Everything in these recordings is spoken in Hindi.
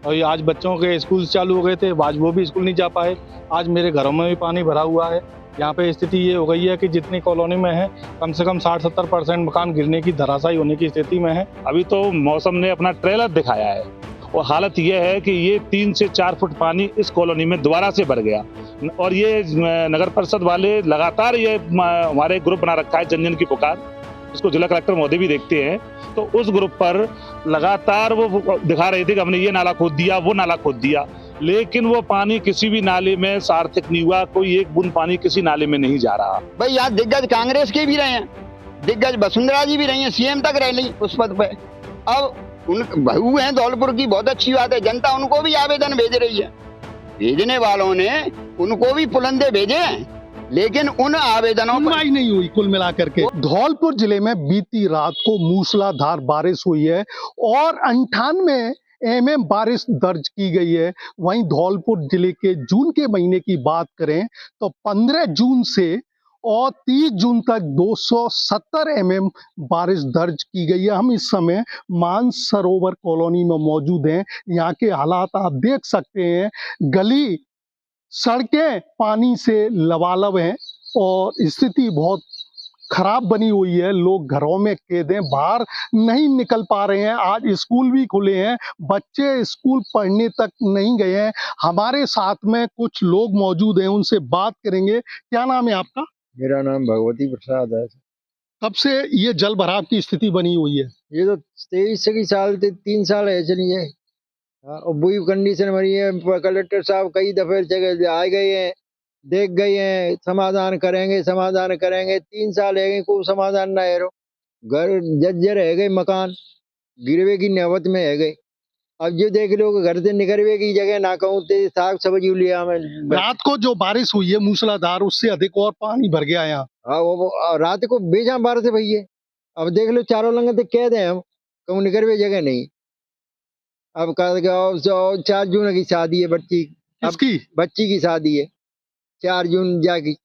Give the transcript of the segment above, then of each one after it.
और ये आज बच्चों के स्कूल चालू हो गए थे, आज वो भी स्कूल नहीं जा पाए। आज मेरे घरों में भी पानी भरा हुआ है। यहाँ पे स्थिति ये हो गई है कि जितनी कॉलोनी में है, कम से कम 60-70% मकान गिरने की, धराशायी होने की स्थिति में है। अभी तो मौसम ने अपना ट्रेलर दिखाया है और हालत यह है कि ये 3 से 4 फुट पानी इस कॉलोनी में दोबारा से भर गया और ये नगर परिषद वाले लगातार ये हमारे ग्रुप बना रखा है जन जन की पुकार, इसको जिला कलेक्टर महोदय भी देखते हैं। तो उस ग्रुप पर लगातार वो दिखा रहे थे कि हमने ये नाला खोद दिया, वो नाला खोद दिया, लेकिन वो पानी किसी भी नाले में सार्थक नहीं हुआ। कोई एक बूंद पानी किसी नाले में नहीं जा रहा। भाई यहाँ दिग्गज कांग्रेस के भी रहे हैं, दिग्गज वसुंधरा जी भी रही हैं, सीएम तक रह ली उस पद पे। अब उन बहू हैं धौलपुर की, बहुत अच्छी बात है, जनता उनको भी आवेदन भेज रही है। भेजने वालों ने उनको भी पुलंदे भेजे हैं, लेकिन उन आवेदनों पर सुनवाई नहीं हुई। कुल मिलाकर के धौलपुर जिले में बीती रात को मूसलाधार बारिश हुई है और 98 mm बारिश दर्ज की गई है। वहीं धौलपुर जिले के जून के महीने की बात करें तो 15 जून से और 30 जून तक 270 mm बारिश दर्ज की गई है। हम इस समय मानसरोवर कॉलोनी में मौजूद हैं। यहाँ के हालात आप देख सकते हैं, गली सड़कें पानी से लबालब हैं और स्थिति बहुत खराब बनी हुई है। लोग घरों में कैद हैं, बाहर नहीं निकल पा रहे हैं। आज स्कूल भी खुले हैं, बच्चे स्कूल पढ़ने तक नहीं गए हैं। हमारे साथ में कुछ लोग मौजूद हैं, उनसे बात करेंगे। क्या नाम है आपका? मेरा नाम भगवती प्रसाद है। कब से ये जल भराव की स्थिति बनी हुई है? ये तो 23 की साल से 3 साल है चलिए। और बुरी कंडीशन बनी है। कलेक्टर साहब कई दफे जगह आ गए हैं, देख गए हैं, समाधान करेंगे 3 साल है कोई समाधान ना है। घर जर्जर है गए, मकान गिरवे की नौबत में है गए। अब जो देख लो घर से निकलवे की जगह ना कहूँ तो साग सब्जी लिया मैं। रात को जो बारिश हुई है मूसलाधार, उससे अधिक और पानी भर गया यहाँ। हाँ वो रात को बेजा बारिश भई है। अब देख लो चारों लंग तो कह दे हम कहूँ निकलवे जगह नहीं। अब 4 जून की शादी है बच्ची किसकी? बच्ची की शादी है 4 जून जाकी,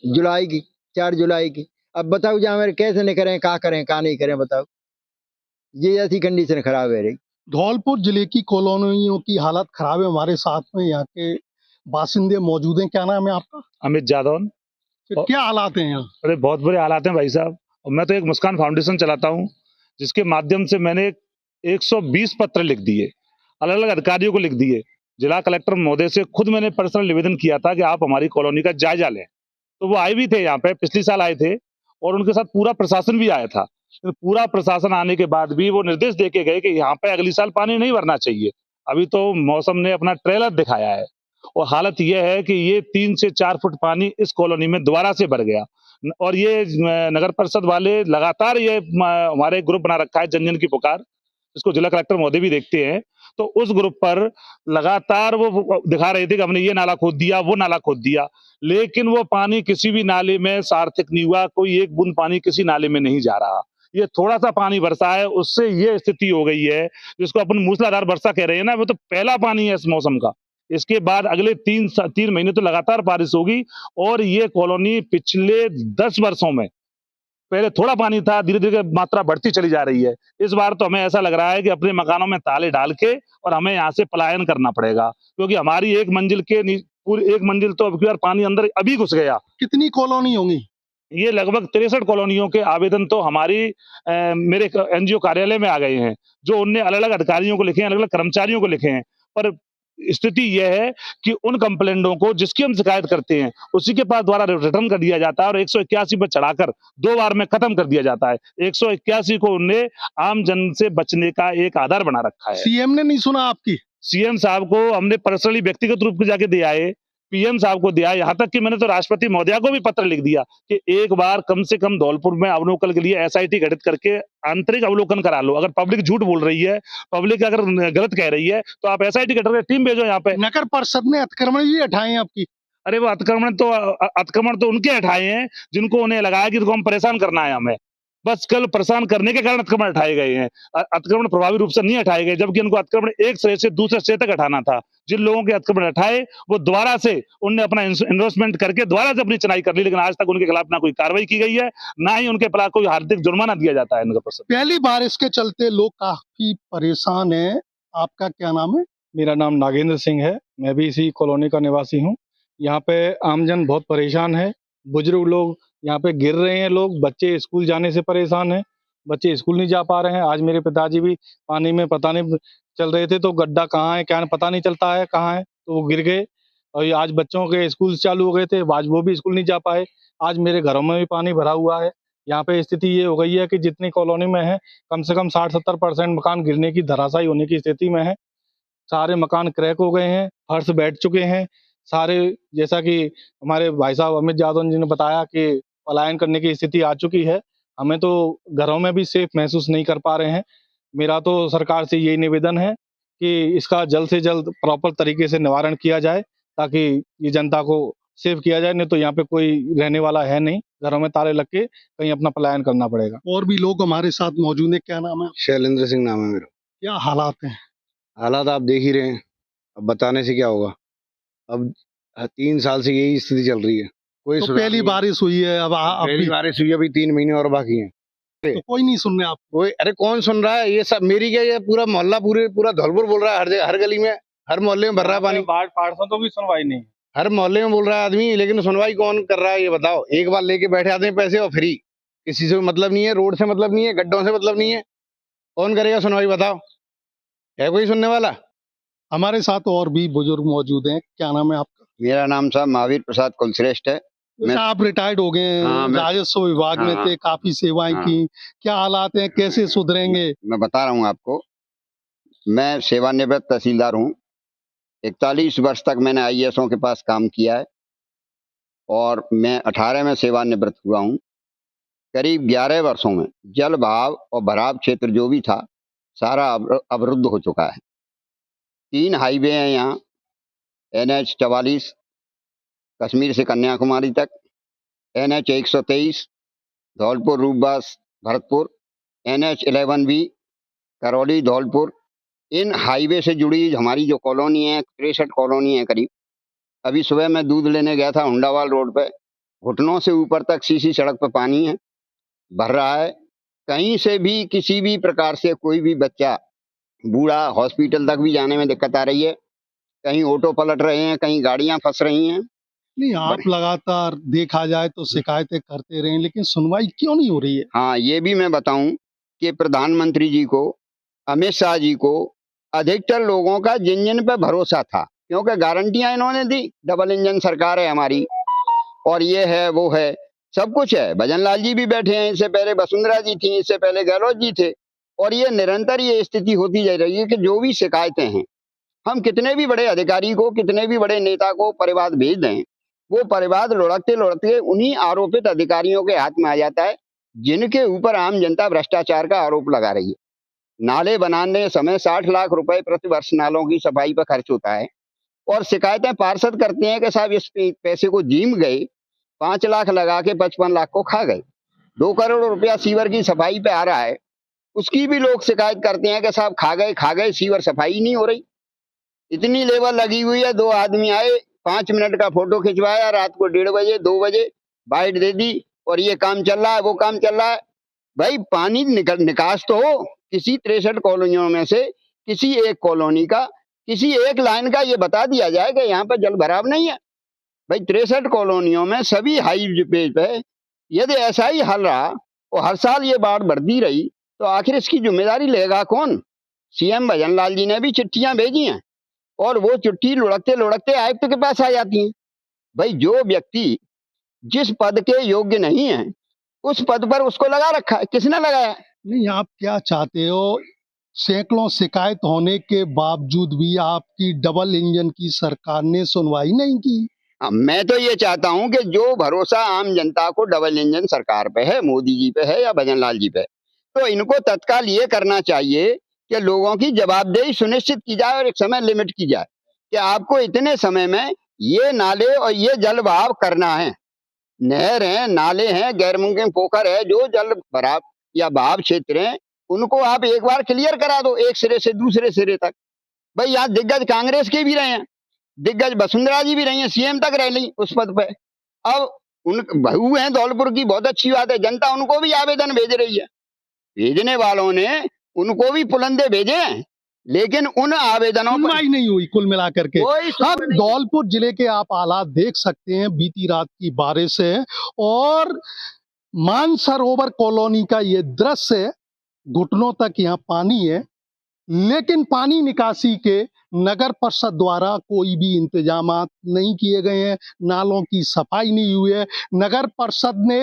जुलाई की, 4 जुलाई की। अब बताओ जा मेरे कैसे नहीं करें, का करें का नहीं करें बताओ। ये ऐसी कंडीशन खराब है रही। धौलपुर जिले की कॉलोनियों की हालत खराब है। हमारे साथ में यहाँ के बासिंदे मौजूद हैं। क्या नाम है आपका? अमित जादौन। फिर क्या हालात हैं यहाँ? अरे बहुत बुरे हालात हैं भाई साहब। और मैं तो एक मुस्कान फाउंडेशन चलाता हूँ, जिसके माध्यम से मैंने 120 पत्र लिख दिए, अलग अलग अधिकारियों को लिख दिए। जिला कलेक्टर महोदय से खुद मैंने पर्सनल निवेदन किया था कि आप हमारी कॉलोनी का जायजा लें। तो वो आए भी थे यहाँ पे, पिछली साल आए थे और उनके साथ पूरा प्रशासन भी आया था। तो पूरा प्रशासन आने के बाद भी वो निर्देश दे के गए कि यहाँ पे अगली साल पानी नहीं भरना चाहिए। अभी तो मौसम ने अपना ट्रेलर दिखाया है और हालत यह है कि ये 3 से 4 फुट पानी इस कॉलोनी में दोबारा से भर गया और ये नगर परिषद वाले लगातार ये हमारे ग्रुप बना रखा है जन जन की पुकार, इसको जिला कलेक्टर महोदय भी देखते हैं। तो उस ग्रुप पर लगातार वो दिखा रहे थे कि हमने ये नाला खोद दिया, वो नाला खोद दिया, लेकिन वो पानी किसी भी नाले में सार्थक नहीं हुआ। कोई एक बूंद पानी किसी नाले में नहीं जा रहा। ये थोड़ा सा पानी बरसा है, उससे ये स्थिति हो गई है, जिसको अपन मूसलाधार वर्षा कह रहे हैं ना, वो तो पहला पानी है इस मौसम का। इसके बाद अगले 3 महीने तो लगातार बारिश होगी और ये कॉलोनी पिछले 10 वर्षों में पहले थोड़ा पानी था, धीरे धीरे मात्रा बढ़ती चली जा रही है। इस बार तो हमें ऐसा लग रहा है कि अपने मकानों में ताले डाल के और हमें यहाँ से पलायन करना पड़ेगा, क्योंकि हमारी एक मंजिल पूरी एक मंजिल तो अब पानी अंदर अभी घुस गया। कितनी कॉलोनी होंगी? ये लगभग 63 कॉलोनियों के आवेदन तो हमारी मेरे एनजीओ कार्यालय में आ गए हैं, जो उनने अलग अलग अधिकारियों को लिखे हैं, अलग अलग कर्मचारियों को लिखे हैं। पर स्थिति यह है कि उन कंप्लेंटों को जिसकी हम शिकायत करते हैं उसी के पास द्वारा रिटर्न कर दिया जाता है और 181 पर चढ़ाकर 2 बार में खत्म कर दिया जाता है। 181 को उनने आम जन से बचने का एक आधार बना रखा है। सीएम ने नहीं सुना आपकी? सीएम साहब को हमने पर्सनली व्यक्तिगत रूप से जाके दिया है, पीएम साहब को दिया है, यहाँ तक कि मैंने तो राष्ट्रपति महोदया को भी पत्र लिख दिया कि एक बार कम से कम धौलपुर में अवलोकन के लिए एसआईटी गठित करके आंतरिक अवलोकन करा लो। अगर पब्लिक झूठ बोल रही है, पब्लिक अगर गलत कह रही है, तो आप एसआईटी गठित करके टीम भेजो यहाँ पे। नगर परिषद ने अतिक्रमण भी हटाए आपकी? अरे वो अतिक्रमण तो उनके हटाए हैं जिनको उन्हें लगाया कि हम परेशान करना है हमें। बस कल परेशान करने के कारण अतिक्रमण हटाए गए हैं। अतिक्रमण प्रभावी रूप से नहीं हटाए गए, जबकि उनको अतिक्रमण एक सिरे से दूसरे सिरे तक हटाना था। जिन लोगों के अतिक्रमण हटाए वो दोबारा से उनने अपना इन्वेस्टमेंट करके दोबारा से अपनी चुनाई कर ली, लेकिन आज तक उनके खिलाफ ना कोई कार्रवाई की गई है, ना ही उनके खिलाफ कोई हार्दिक जुर्माना दिया जाता है नगर परिषद। पहली बारिश के चलते लोग काफी परेशान हैं। आपका क्या नाम है? मेरा नाम नागेंद्र सिंह है। मैं भी इसी कॉलोनी का निवासी हूँ। यहाँ पे आमजन बहुत परेशान है। बुजुर्ग लोग यहाँ पे गिर रहे हैं, लोग बच्चे स्कूल जाने से परेशान हैं। बच्चे स्कूल नहीं जा पा रहे हैं। आज मेरे पिताजी भी पानी में पता नहीं चल रहे थे, तो गड्ढा कहाँ है क्या पता नहीं चलता है कहाँ है, तो वो गिर गए। और ये आज बच्चों के स्कूल चालू हो गए थे, आज वो भी स्कूल नहीं जा पाए। आज मेरे घरों में भी पानी भरा हुआ है। यहाँ पे स्थिति ये हो गई है कि जितनी कॉलोनी में है, कम से कम 60-70% मकान गिरने की, धराशायी होने की स्थिति में है। सारे मकान क्रैक हो गए हैं, फर्श बैठ चुके हैं सारे। जैसा कि हमारे भाई साहब अमित यादव जी ने बताया कि पलायन करने की स्थिति आ चुकी है। हमें तो घरों में भी सेफ महसूस नहीं कर पा रहे हैं। मेरा तो सरकार से यही निवेदन है कि इसका जल्द से जल्द प्रॉपर तरीके से निवारण किया जाए, ताकि ये जनता को सेव किया जाए। नहीं तो यहाँ पे कोई रहने वाला है नहीं, घरों में ताले लग के कहीं अपना पलायन करना पड़ेगा। और भी लोग हमारे साथ मौजूद हैं। क्या नाम है? शैलेंद्र सिंह नाम है मेरा। क्या हालात हैं? हालात आप देख ही रहे हैं, अब बताने से क्या होगा। अब 3 साल से यही स्थिति चल रही है। कोई तो सुधार पहली नहीं। बारिश हुई है, अब पहली बारिश हुई, अभी 3 महीने और बाकी हैं। तो कोई नहीं सुन रहे आप। कोई अरे कौन सुन रहा है? ये सब मेरी क्या, ये पूरा मोहल्ला पूरा धौलपुर बोल रहा है। हर जगह, हर गली में, हर मोहल्ले में भर रहा है पानी। पार्षदों की सुनवाई नहीं, हर मोहल्ले में बोल रहा है आदमी, लेकिन सुनवाई कौन कर रहा है ये बताओ। एक बार लेके बैठे आते हैं पैसे और फ्री, किसी से मतलब नहीं है, रोड से मतलब नहीं है, गड्ढों से मतलब नहीं है। कौन करेगा सुनवाई बताओ? है कोई सुनने वाला? हमारे साथ और भी बुजुर्ग मौजूद हैं। क्या नाम है आपका? मेरा नाम साहब महावीर प्रसाद कुलश्रेष्ठ है। मैं- अच्छा, आप रिटायर्ड हो गए हैं, हाँ, मैं- राजस्व विभाग में हाँ, थे, काफी सेवाएं हाँ। की। क्या हालात हैं, कैसे सुधरेंगे? मैं बता रहा हूँ आपको। मैं सेवानिवृत्त तहसीलदार हूँ। 41 वर्ष तक मैंने आईएएसओं के पास काम किया है और मैं 18 में सेवानिवृत्त हुआ हूँ। करीब 11 वर्षों में जल बहाव और भराव क्षेत्र जो भी था सारा अवरुद्ध हो चुका है। 3 हाईवे हैं यहाँ, NH 44 कश्मीर से कन्याकुमारी तक, NH 123 Dholpur Rupbas Bharatpur, NH 11B Karauli Dholpur. इन हाईवे से जुड़ी हमारी जो कॉलोनी है, 63 कॉलोनी है करीब। अभी सुबह मैं दूध लेने गया था हुंडावाल रोड पे, घुटनों से ऊपर तक सीसी सड़क पे पानी है, भर रहा है। कहीं से भी किसी भी प्रकार से कोई भी बच्चा बूढ़ा हॉस्पिटल तक भी जाने में दिक्कत आ रही है। कहीं ऑटो पलट रहे हैं, कहीं गाड़ियां फंस रही हैं। नहीं, आप लगातार देखा जाए तो शिकायतें करते रहे, लेकिन सुनवाई क्यों नहीं हो रही है? हाँ, ये भी मैं बताऊं कि प्रधानमंत्री जी को, अमित शाह जी को, अधिकतर लोगों का जिन पे भरोसा था, क्योंकि गारंटियां इन्होंने दी। डबल इंजन सरकार है हमारी, और ये है वो है, सब कुछ है। भजन लाल जी भी बैठे हैं, इससे पहले वसुंधरा जी थी, इससे पहले गहलोत जी थे। और ये निरंतर ये स्थिति होती जा रही है कि जो भी शिकायतें हैं, हम कितने भी बड़े अधिकारी को, कितने भी बड़े नेता को परिवाद भेज दें, वो परिवाद लुढ़कते लुढ़कते उन्हीं आरोपित अधिकारियों के हाथ में आ जाता है जिनके ऊपर आम जनता भ्रष्टाचार का आरोप लगा रही है। नाले बनाने समय 60 लाख रुपए प्रति वर्ष नालों की सफाई पर खर्च होता है, और शिकायतें पार्षद करते हैं कि साहब इस पैसे को जीम गए, 5 लाख लगा के 55 लाख को खा गए। 2 करोड़ रुपया सीवर की सफाई पे आ रहा है, उसकी भी लोग शिकायत करते हैं कि साहब खा गए, सीवर सफाई नहीं हो रही। इतनी लेबर लगी हुई है, 2 आदमी आए, 5 मिनट का फोटो खिंचवाया, रात को 1:30 बजे 2 बजे बाइट दे दी, और ये काम चल रहा है, वो काम चल रहा है। भाई पानी निकास तो हो किसी 63 कॉलोनियों में से किसी एक कॉलोनी का, किसी एक लाइन का ये बता दिया जाए कि यहाँ पर जल भराव नहीं है। भाई 63 कॉलोनियों में सभी हाईवे पे यदि ऐसा ही हाल रहा और हर साल ये बाढ़ बढ़ती रही, तो आखिर इसकी जिम्मेदारी लेगा कौन? सीएम भजन लाल जी ने भी चिट्ठियां भेजी हैं, और वो चिट्ठी लुढ़कते लुढ़कते आयुक्त के पास आ जाती हैं। भाई जो व्यक्ति जिस पद के योग्य नहीं है, उस पद पर उसको लगा रखा है, किसने लगाया? नहीं, आप क्या चाहते हो? सैकड़ों शिकायत होने के बावजूद भी आपकी डबल इंजन की सरकार ने सुनवाई नहीं की। मैं तो ये चाहता हूं कि जो भरोसा आम जनता को डबल इंजन सरकार पे है, मोदी जी पे है या भजन लाल जी पे, तो इनको तत्काल ये करना चाहिए कि लोगों की जवाबदेही सुनिश्चित की जाए और एक समय लिमिट की जाए कि आपको इतने समय में ये नाले और ये जल बहाव करना है। नहर है, नाले हैं, गैर मुमकिन पोखर है, जो जल भराव या बहाव क्षेत्र हैं, उनको आप एक बार क्लियर करा दो, एक सिरे से दूसरे सिरे तक। भाई यहाँ दिग्गज कांग्रेस के भी रहे हैं, दिग्गज वसुंधरा जी भी रही हैं, सीएम तक रह ली उस पद पे। अब उन बहू हैं धौलपुर की, बहुत अच्छी बात है, जनता उनको भी आवेदन भेज रही है। भेजने वालों ने उनको भी पुलंदे भेजे हैं, लेकिन उन आवेदनों पर सुनवाई नहीं हुई कुल मिलाकर के। कोई अब सुनवाई नहीं। धौलपुर जिले के आप हालात देख सकते हैं, बीती रात की बारिश है और मानसरोवर कॉलोनी का ये दृश्य है। घुटनों तक यहाँ पानी है, लेकिन पानी निकासी के नगर परिषद द्वारा कोई भी इंतजामात नहीं किए गए हैं, नालों की सफाई नहीं हुई है। नगर परिषद ने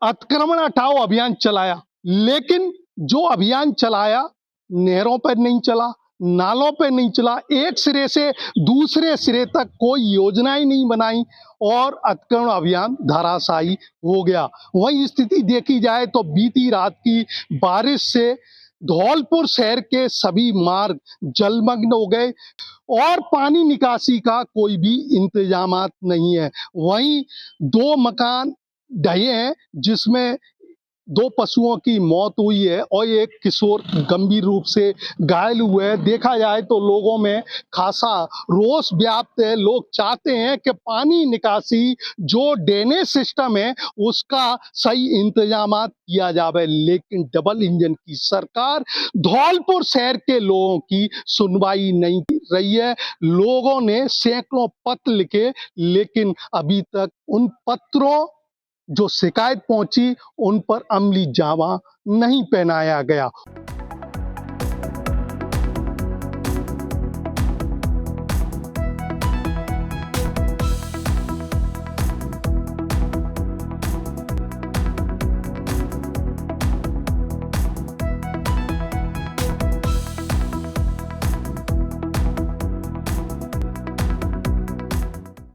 अतिक्रमण हटाओ अभियान चलाया, लेकिन जो अभियान चलाया नहरों पर नहीं चला, नालों पे नहीं चला, एक सिरे से दूसरे सिरे तक कोई योजनाएं नहीं बनाई और अतिक्रमण अभियान धराशायी हो गया। वही स्थिति देखी जाए तो बीती रात की बारिश से धौलपुर शहर के सभी मार्ग जलमग्न हो गए और पानी निकासी का कोई भी इंतजामात नहीं है। वहीं 2 मकान ढहे हैं, जिसमें 2 पशुओं की मौत हुई है और एक किशोर गंभीर रूप से घायल हुए हैं। देखा जाए तो लोगों में खासा रोष व्याप्त है। लोग चाहते हैं कि पानी निकासी जो ड्रेनेज सिस्टम है उसका सही इंतजामात किया जाए, लेकिन डबल इंजन की सरकार धौलपुर शहर के लोगों की सुनवाई नहीं कर रही है। लोगों ने सैकड़ों पत्र लिखे, लेकिन अभी तक उन पत्रों जो शिकायत पहुंची उन पर अमली जामा नहीं पहनाया गया।